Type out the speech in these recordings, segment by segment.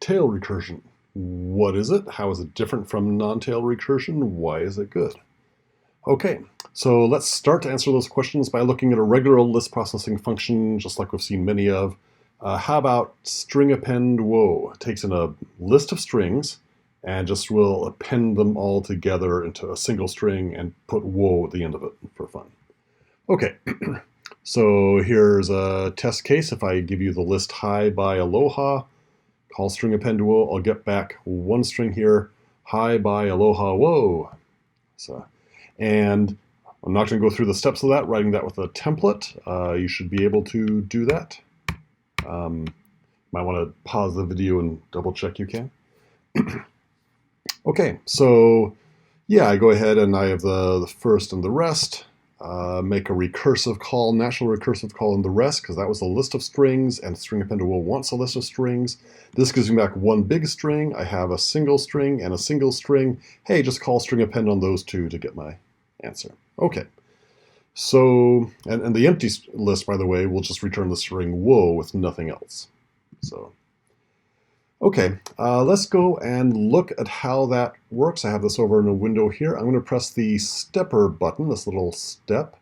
tail recursion. What is it? How is it different from non-tail recursion? Why is it good? Okay, so let's start to answer those questions by looking at a regular list processing function, just like we've seen many of. How about string append whoa? It takes in a list of strings and just will append them all together into a single string and put whoa at the end of it for fun. Okay, so here's a test case. If I give you the list hi by aloha, call string append whoa, I'll get back one string here, hi by aloha whoa. And I'm not going to go through the steps of that, writing that with a template. You should be able to do that. Might want to pause the video and double check you can. Okay, so yeah, I go ahead and I have the first and the rest. Make a recursive call, natural recursive call in the rest, because that was a list of strings, and string append whoa wants a list of strings. This gives me back one big string. I have a single string and a single string. Hey, just call string append on those two to get my answer. Okay, so, and the empty list, by the way, will just return the string whoa with nothing else. So, okay, let's go and look at how that works. I have this over in a window here. I'm going to press the stepper button, this little step,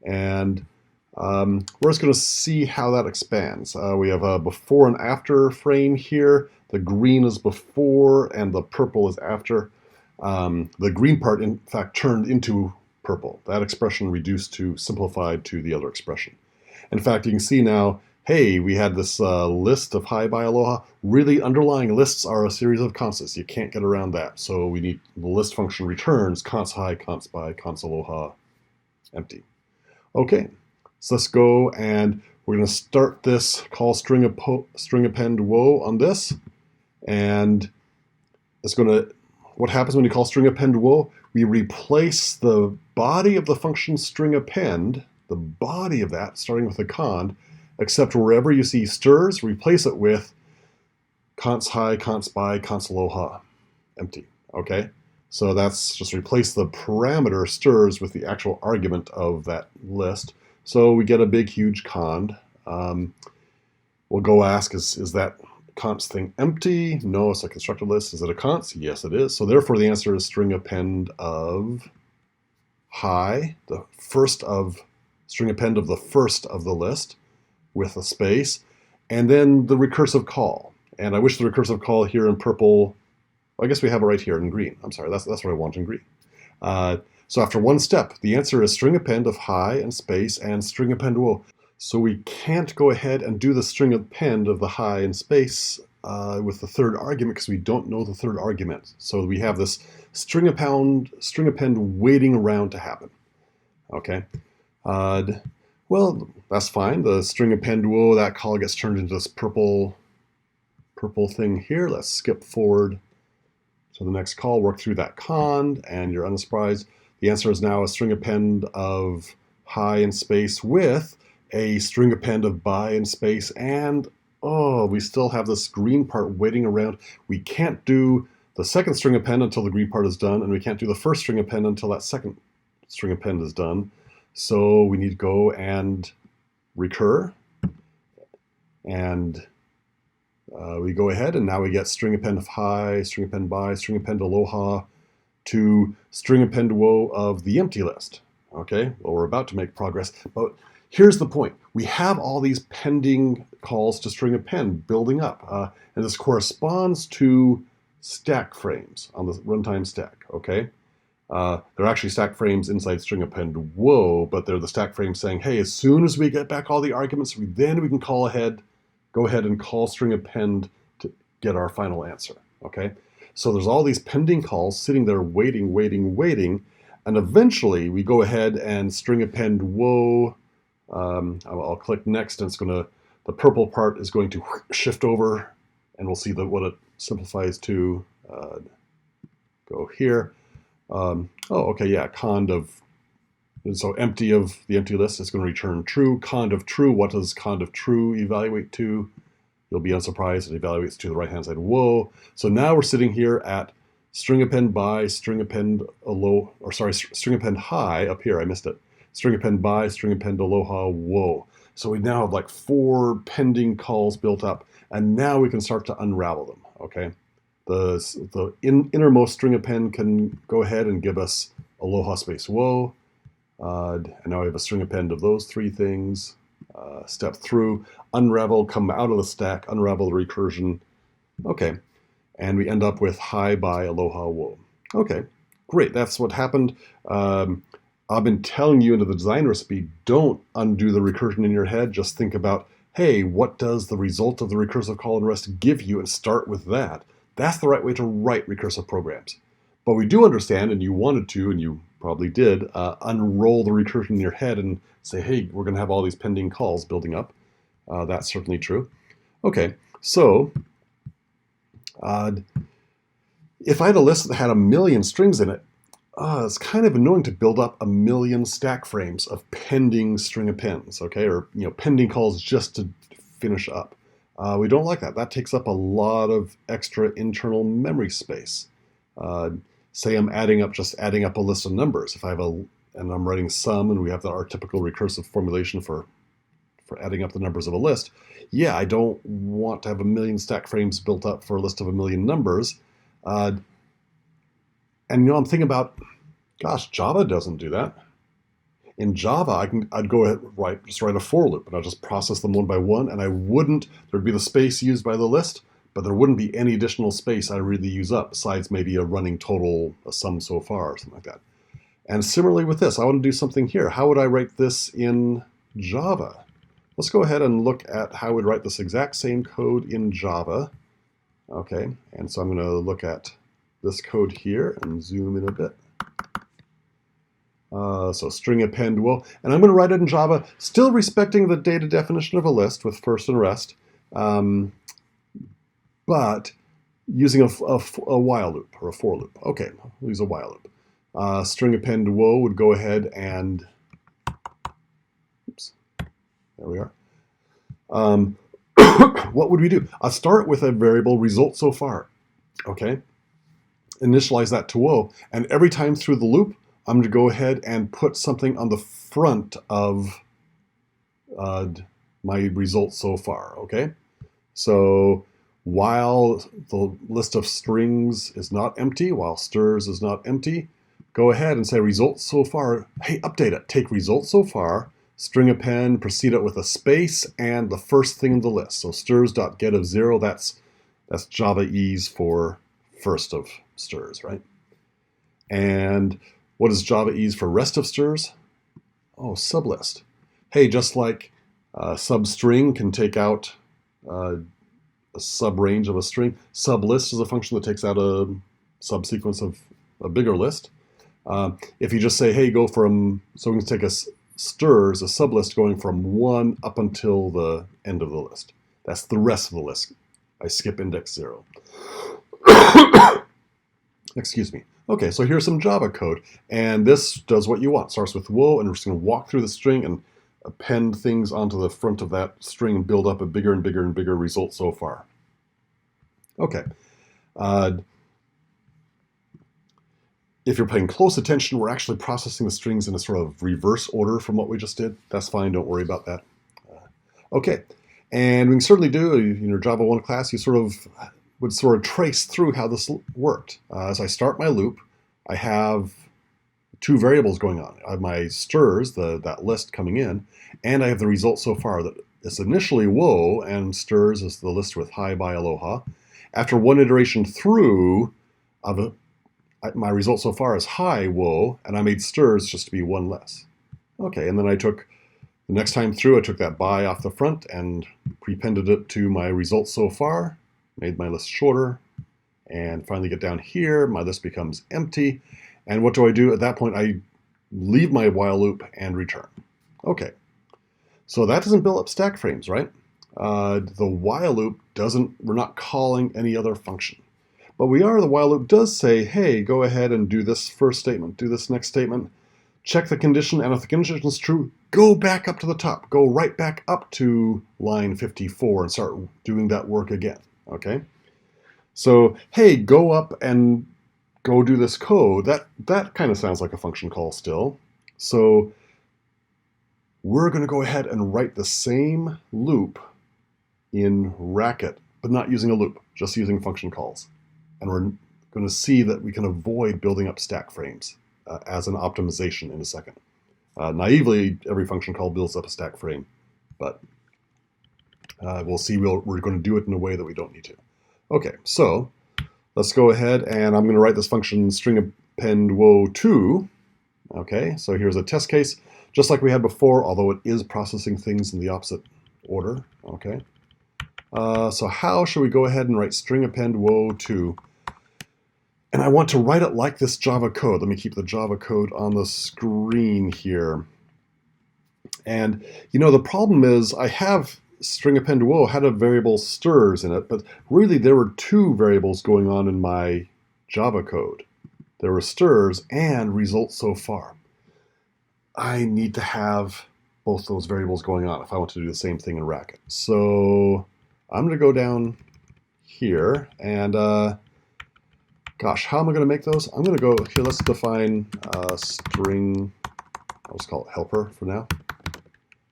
and we're just going to see how that expands. We have a before and after frame here. The green is before and the purple is after. The green part, in fact, turned into purple. That expression reduced to simplified to the other expression. In fact, you can see now, hey, we had this list of hi by aloha. Really, underlying lists are a series of constants. You can't get around that. So we need the list function returns const hi, const by, const aloha, empty. Okay, so let's go and we're going to start this call string append whoa on this. And it's going to, what happens when you call string append whoa? We replace the body of the function string append, the body of that, starting with a cond, except wherever you see stirs, replace it with const hi, const by, const aloha, empty. Okay, so that's just replace the parameter stirs with the actual argument of that list. So we get a big, huge cond. We'll go ask, is that const thing empty? No, it's a constructed list. Is it a const? Yes, it is. So therefore the answer is string append of hi, the first of, string append of the first of the list with a space, and then the recursive call. And I wish the recursive call here in purple, I guess we have it right here in green. I'm sorry, that's what I want in green. So after one step, the answer is string append of hi and space and string append whoa. So we can't go ahead and do the string append of the hi and space with the third argument because we don't know the third argument. So we have this string append waiting around to happen. Okay. Well, that's fine. The string append whoa, that call gets turned into this purple thing here. Let's skip forward to the next call, work through that cond, and you're unsurprised. The answer is now a string append of hi and space with a string append of by and space, and oh, we still have this green part waiting around. We can't do the second string append until the green part is done, and we can't do the first string append until that second string append is done. So we need to go and recur, and we go ahead, and now we get string append of hi, string append by, string append aloha to string append whoa of the empty list. Okay, well, we're about to make progress, but here's the point. We have all these pending calls to string append building up, and this corresponds to stack frames on the runtime stack, okay? They're actually stack frames inside string append whoa, but they're the stack frames saying, hey, as soon as we get back all the arguments, then we can go ahead and call string append to get our final answer, okay? So there's all these pending calls sitting there waiting, and eventually we go ahead and string append whoa. I'll click next, and the purple part is going to shift over, and we'll see what it simplifies to. Go here. Oh, okay, yeah, cond of, and so empty of the empty list is going to return true. Cond of true, what does cond of true evaluate to? You'll be unsurprised, it evaluates to the right-hand side, whoa. So now we're sitting here at string append by, string append string append hi up here, I missed it. String append by, string append aloha, whoa. So we now have like 4 pending calls built up, and now we can start to unravel them, okay? The innermost string append can go ahead and give us aloha space whoa. And now I have a string append of those three things. Step through, unravel, come out of the stack, unravel the recursion. Okay, and we end up with hi, bye, aloha, whoa. Okay, great, that's what happened. I've been telling you into the design recipe, don't undo the recursion in your head. Just think about, hey, what does the result of the recursive call and rest give you, and start with that. That's the right way to write recursive programs. But we do understand, and you wanted to, and you probably did, unroll the recursion in your head and say, hey, we're going to have all these pending calls building up. That's certainly true. Okay, so if I had a list that had 1 million strings in it, it's kind of annoying to build up 1 million stack frames of pending string appends, okay, or pending calls just to finish up. We don't like that. That takes up a lot of extra internal memory space. Say I'm just adding up a list of numbers. If I have and I'm writing sum, and we have our typical recursive formulation for adding up the numbers of a list. Yeah, I don't want to have 1 million stack frames built up for a list of 1 million numbers. And I'm thinking about, gosh, Java doesn't do that. In Java, I'd go ahead just write a for loop, and I'll just process them one by one, and there'd be the space used by the list, but there wouldn't be any additional space I really use up besides maybe a running total, a sum so far, or something like that. And similarly with this, I want to do something here. How would I write this in Java? Let's go ahead and look at how we'd write this exact same code in Java. Okay, and so I'm going to look at this code here and zoom in a bit. So string append will, and I'm going to write it in Java, still respecting the data definition of a list with first and rest, but using a while loop or a for loop. Okay, we'll use a while loop. String append woe would go ahead and, oops, there we are. What would we do? I'll start with a variable result so far, okay? Initialize that to woe, and every time through the loop, I'm going to go ahead and put something on the front of my results so far, okay? So while the list of strings is not empty, while strs is not empty, go ahead and say results so far. Hey, update it. Take results so far, string append, precede it with a space, and the first thing in the list. So strs.get of 0, that's Java ease for first of strs, right? And what is Java ease for rest of strs? Oh, sublist. Hey, just like substring can take out a subrange of a string, sublist is a function that takes out a subsequence of a bigger list. If you just say, hey, go from, so we can take a strs, a sublist going from 1 up until the end of the list. That's the rest of the list. I skip index 0. Excuse me. Okay, so here's some Java code, and this does what you want. Starts with whoa, and we're just going to walk through the string and append things onto the front of that string and build up a bigger and bigger and bigger result so far. Okay. If you're paying close attention, we're actually processing the strings in a sort of reverse order from what we just did. That's fine, don't worry about that. Okay, and we can certainly do, in your Java 1 class, you would sort of trace through how this worked. As I start my loop, I have 2 variables going on. I have my strs, that list coming in, and I have the result so far that is initially whoa, and strs is the list with hi, bye, aloha. After one iteration through, my result so far is hi, whoa, and I made strs just to be 1 less. Okay, and then the next time through, I took that bye off the front and prepended it to my result so far, made my list shorter, and finally get down here, my list becomes empty. And what do I do? At that point, I leave my while loop and return. Okay, so that doesn't build up stack frames, right? The while loop we're not calling any other function. But the while loop does say, hey, go ahead and do this first statement, do this next statement, check the condition, and if the condition is true, go back up to the top, go right back up to line 54 and start doing that work again, okay? So, hey, go up and go do this code. That kind of sounds like a function call still. So we're going to go ahead and write the same loop in racket but not using a loop, just using function calls. And we're going to see that we can avoid building up stack frames as an optimization in a second. Naively, every function call builds up a stack frame, but we'll see we're going to do it in a way that we don't need to. Okay, so let's go ahead and I'm going to write this function string append woe2. Okay, so here's a test case, just like we had before, although it is processing things in the opposite order. Okay, so how should we go ahead and write string append woe2? And I want to write it like this Java code. Let me keep the Java code on the screen here. And you know, the problem is I have string append woe had a variable stirs in it, but really there were two variables going on in my Java code. There were stirs and results so far. I need to have both those variables going on if I want to do the same thing in Racket. So I'm going to go down here and gosh, how am I going to make those? I'm going to go here. Let's define string. I'll just call it helper for now.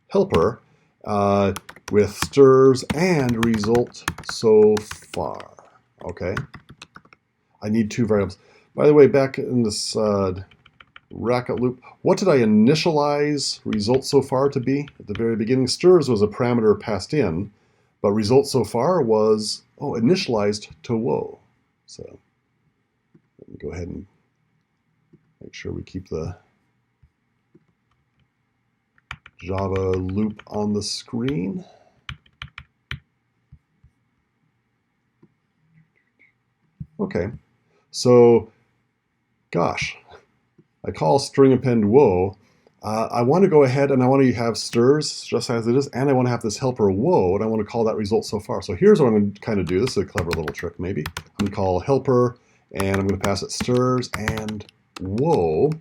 Helper with stirs and result so far. Okay. I need two variables. By the way, back in this Racket loop, what did I initialize result so far to be at the very beginning? Stirs was a parameter passed in, but result so far was initialized to woe. So let me go ahead and make sure we keep the Java loop on the screen. Okay, so gosh, I call string append woe. I want to go ahead and I want to have stirs just as it is, and I want to have this helper woe, and I want to call that result so far. So here's what I'm going to kind of do. This is a clever little trick maybe. I'm going to call helper, and I'm going to pass it stirs and woe.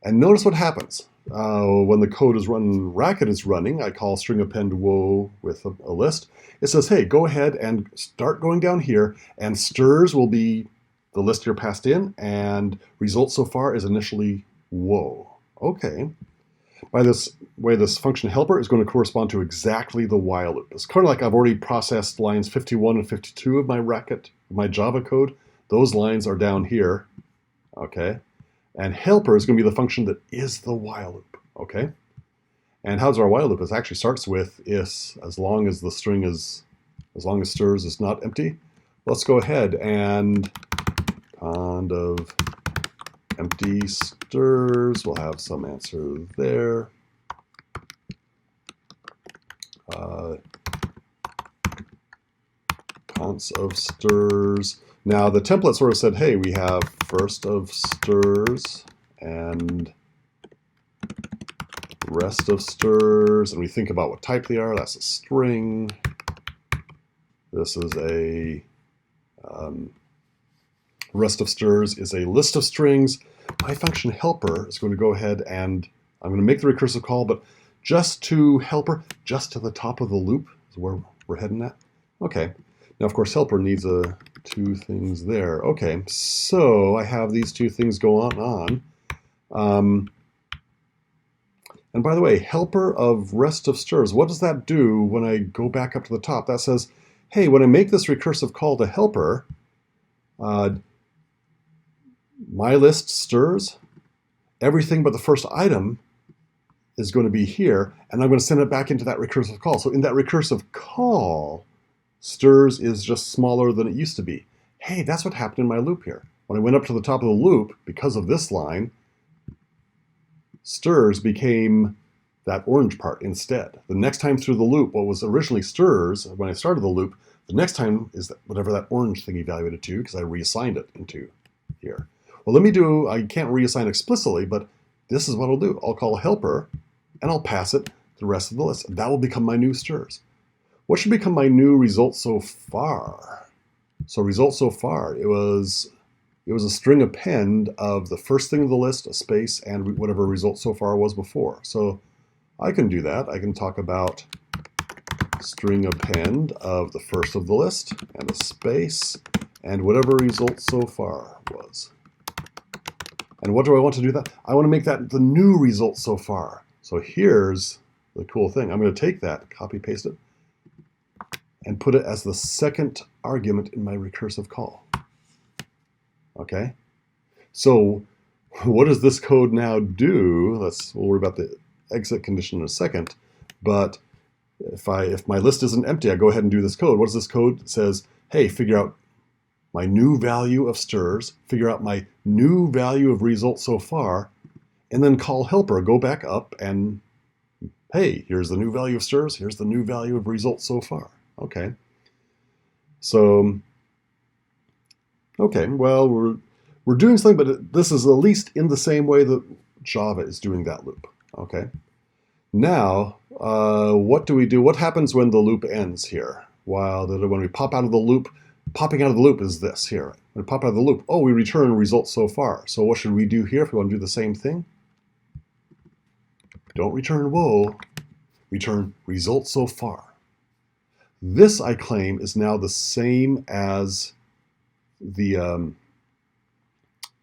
And notice what happens. When the code is running, Racket is running, I call string append woe with a list. It says, hey, go ahead and start going down here, and stirs will be the list you're passed in, and result so far is initially woe. Okay. By this way, this function helper is going to correspond to exactly the while loop. It's kind of like I've already processed lines 51 and 52 of my Racket, my Java code. Those lines are down here. Okay. And helper is going to be the function that is the while loop. Okay. And how's our while loop? It actually starts with is as long as the string is, as long as stirs is not empty. Let's go ahead and kind of empty stirs. We'll have some answer there. Const of stirs. Now the template sort of said, hey, we have first of stirs and rest of stirs, and we think about what type they are. That's a string. This is a rest of stirs is a list of strings. My function helper is going to go ahead and I'm going to make the recursive call, but just to helper, just to the top of the loop is where we're heading at. Okay. Now, of course, helper needs two things there. Okay, so I have these two things going on. And by the way, helper of rest of stirs, what does that do when I go back up to the top? That says, hey, when I make this recursive call to helper, my list stirs, everything but the first item is going to be here, and I'm going to send it back into that recursive call. So in that recursive call, stirs is just smaller than it used to be. Hey, that's what happened in my loop here. When I went up to the top of the loop, because of this line, stirs became that orange part instead. The next time through the loop, what was originally stirs when I started the loop, the next time is whatever that orange thing evaluated to, because I reassigned it into here. Well, I can't reassign explicitly, but this is what I'll do. I'll call helper, and I'll pass it the rest of the list. And that will become my new stirs. What should become my new result so far? So result so far, it was a string append of the first thing of the list, a space, and whatever result so far was before. So I can do that. I can talk about string append of the first of the list and a space and whatever result so far was. And what do I want to do that? I want to make that the new result so far. So here's the cool thing. I'm going to take that, copy paste it, and put it as the second argument in my recursive call. Okay, so what does this code now do? We'll worry about the exit condition in a second, but if my list isn't empty, I go ahead and do this code. What does this code? It says, hey, figure out my new value of stirs, figure out my new value of results so far, and then call helper, go back up and, hey, here's the new value of stirs, here's the new value of results so far. Okay. So, okay, well, we're doing something, but this is at least in the same way that Java is doing that loop. Okay. Now, what do we do? What happens when the loop ends here? When we pop out of the loop, popping out of the loop is this here. When we pop out of the loop, oh, we return results so far. So what should we do here if we want to do the same thing? Don't return whoa, return results so far. This, I claim, is now the same as the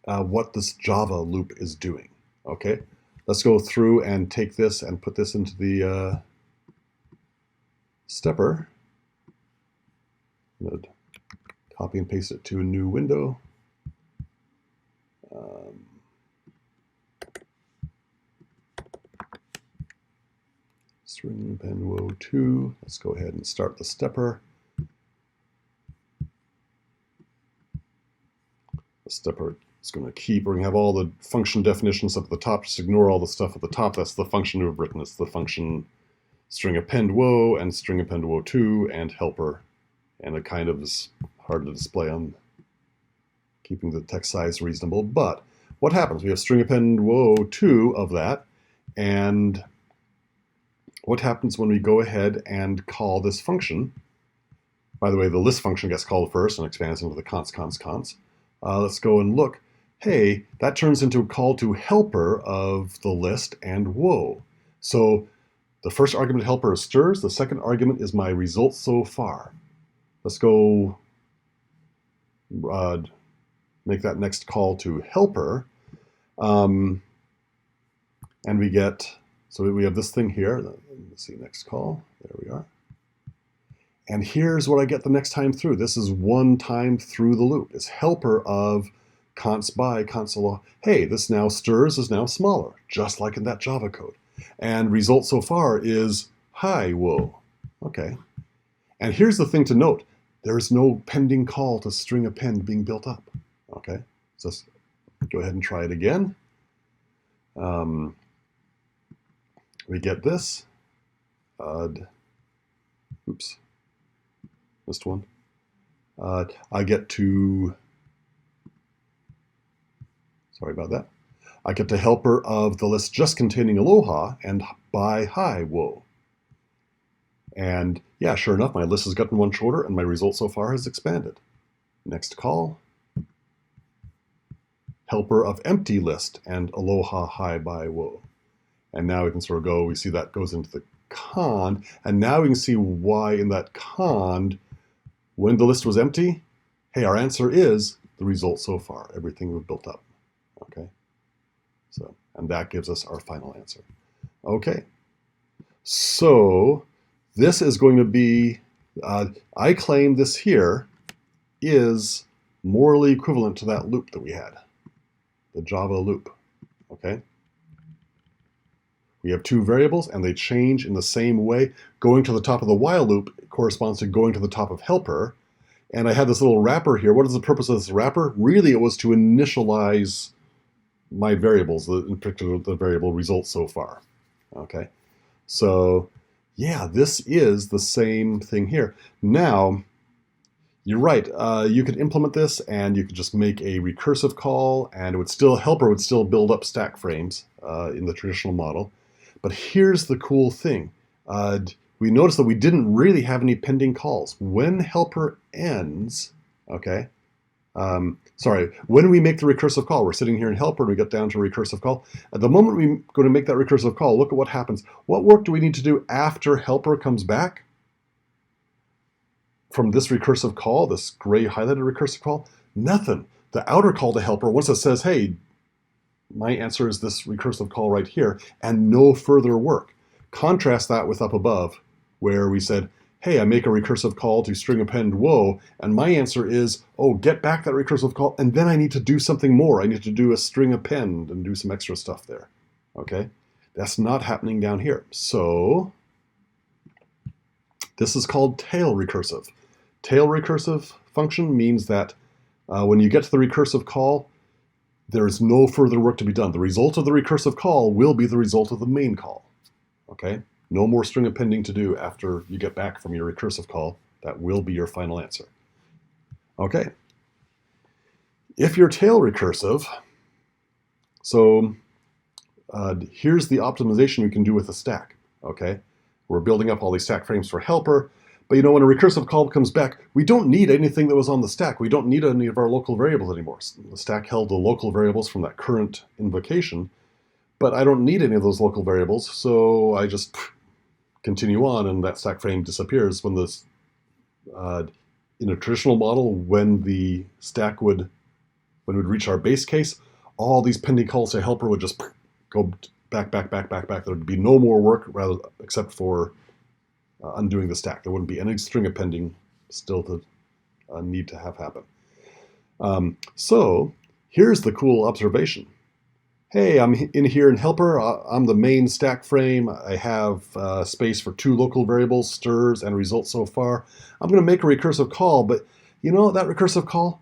what this Java loop is doing. Okay, let's go through and take this and put this into the stepper. I'm going to copy and paste it to a new window. String append whoa2. Let's go ahead and start the stepper. The stepper is going to keep, we're going to have all the function definitions up at the top. Just ignore all the stuff at the top. That's the function we've written. It's the function string append whoa and string append whoa2 and helper. And it kind of is hard to display on keeping the text size reasonable. But what happens? We have string append whoa2 of that. And what happens when we go ahead and call this function? By the way, the list function gets called first and expands into the const. Let's go and look. Hey, that turns into a call to helper of the list and whoa. So the first argument helper is stirs. The second argument is my results so far. Let's go make that next call to helper. And we get, so we have this thing here. Let's see, next call. There we are. And here's what I get the next time through. This is one time through the loop. It's helper of const by console. Hey, this now stirs is now smaller, just like in that Java code. And result so far is hi, whoa. Okay. And here's the thing to note. There's no pending call to string append being built up. Okay. So let's go ahead and try it again. We get this. Oops. Missed one. I get to, sorry about that. I get to helper of the list just containing aloha and by hi, whoa. And yeah, sure enough, my list has gotten one shorter and my result so far has expanded. Next call. Helper of empty list and aloha, hi, bye, whoa. And now we can sort of go, we see that goes into the cond, and now we can see why in that cond, when the list was empty, hey, our answer is the result so far, everything we've built up. Okay, so, and that gives us our final answer. Okay, so this is going to be, I claim this here is morally equivalent to that loop that we had, the Java loop. Okay. We have two variables and they change in the same way. Going to the top of the while loop corresponds to going to the top of helper. And I had this little wrapper here. What is the purpose of this wrapper? Really, it was to initialize my variables, in particular the variable results so far. Okay, so yeah, this is the same thing here. Now, you're right. You could implement this and you could just make a recursive call and it would still, helper would still build up stack frames in the traditional model. But here's the cool thing. We noticed that we didn't really have any pending calls. When helper ends, okay, when we make the recursive call, we're sitting here in helper and we get down to recursive call. At the moment we're going to make that recursive call, look at what happens. What work do we need to do after helper comes back from this recursive call, this gray highlighted recursive call? Nothing. The outer call to helper, once it says, hey, my answer is this recursive call right here, and no further work. Contrast that with up above, where we said, hey, I make a recursive call to string append whoa, and my answer is, oh, get back that recursive call, and then I need to do something more. I need to do a string append and do some extra stuff there. Okay? That's not happening down here. So this is called tail recursive. Tail recursive function means that when you get to the recursive call, there's no further work to be done. The result of the recursive call will be the result of the main call. Okay? No more string appending to do after you get back from your recursive call. That will be your final answer. Okay. If you're tail recursive, so here's the optimization we can do with the stack. Okay, we're building up all these stack frames for helper, but when a recursive call comes back, we don't need anything that was on the stack. We don't need any of our local variables anymore. The stack held the local variables from that current invocation, but I don't need any of those local variables, so I just continue on, and that stack frame disappears. When this, in a traditional model, when the stack would reach our base case, all these pending calls to helper would just go back. There would be no more work except for undoing the stack. There wouldn't be any string appending still to need to have happen. So here's the cool observation. Hey, I'm in here in helper. I'm the main stack frame. I have space for 2 local variables, stirs and results so far. I'm going to make a recursive call, but that recursive call,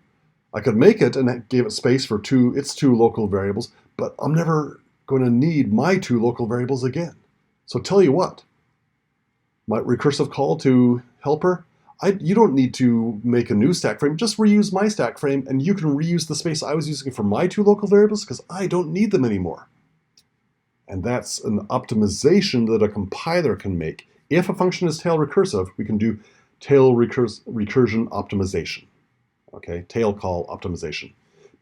I could make it and that gave it space for its two local variables, but I'm never going to need my 2 local variables again. So tell you what, my recursive call to helper, you don't need to make a new stack frame. Just reuse my stack frame, and you can reuse the space I was using for my 2 local variables because I don't need them anymore. And that's an optimization that a compiler can make. If a function is tail recursive, we can do tail recursion optimization. Okay, tail call optimization.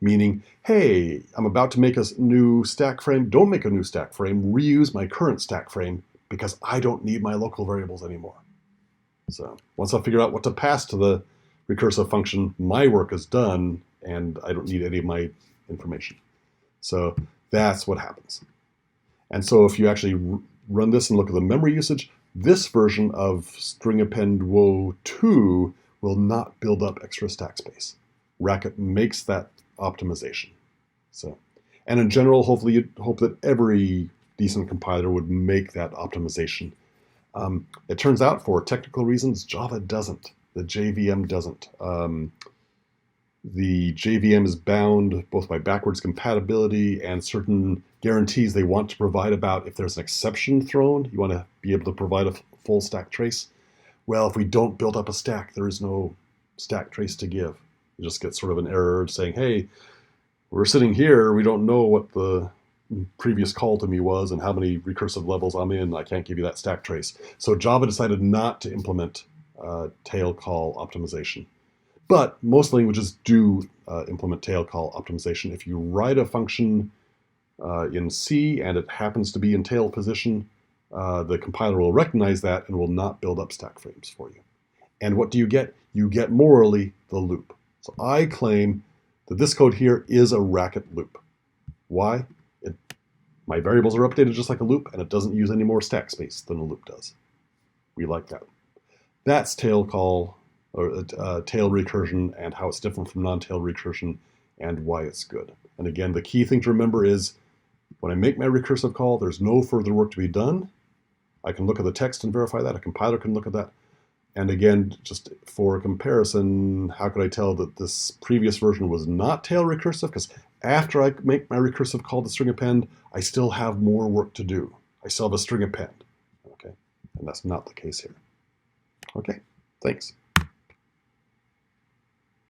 Meaning, hey, I'm about to make a new stack frame. Don't make a new stack frame. Reuse my current stack frame because I don't need my local variables anymore. So once I figure out what to pass to the recursive function, my work is done, and I don't need any of my information. So that's what happens. And so if you actually run this and look at the memory usage, this version of string append whoa 2 will not build up extra stack space. Racket makes that optimization. So, and in general, hopefully you'd hope that every decent compiler would make that optimization. It turns out, for technical reasons, Java doesn't. The JVM doesn't. The JVM is bound both by backwards compatibility and certain guarantees they want to provide about if there's an exception thrown. You want to be able to provide a full stack trace. Well, if we don't build up a stack, there is no stack trace to give. You just get sort of an error saying, hey, we're sitting here, we don't know what the previous call to me was and how many recursive levels I'm in. I can't give you that stack trace. So Java decided not to implement tail call optimization. But most languages do implement tail call optimization. If you write a function in C and it happens to be in tail position, the compiler will recognize that and will not build up stack frames for you. And what do you get? You get morally the loop. So I claim that this code here is a racket loop. Why? My variables are updated just like a loop, and it doesn't use any more stack space than a loop does. We like that. That's tail call, or tail recursion, and how it's different from non-tail recursion, and why it's good. And again, the key thing to remember is when I make my recursive call, there's no further work to be done. I can look at the text and verify that. A compiler can look at that. And again, just for comparison, how could I tell that this previous version was not tail recursive? Because after I make my recursive call to string append, I still have more work to do. I still have a string append. Okay, and that's not the case here. Okay, thanks.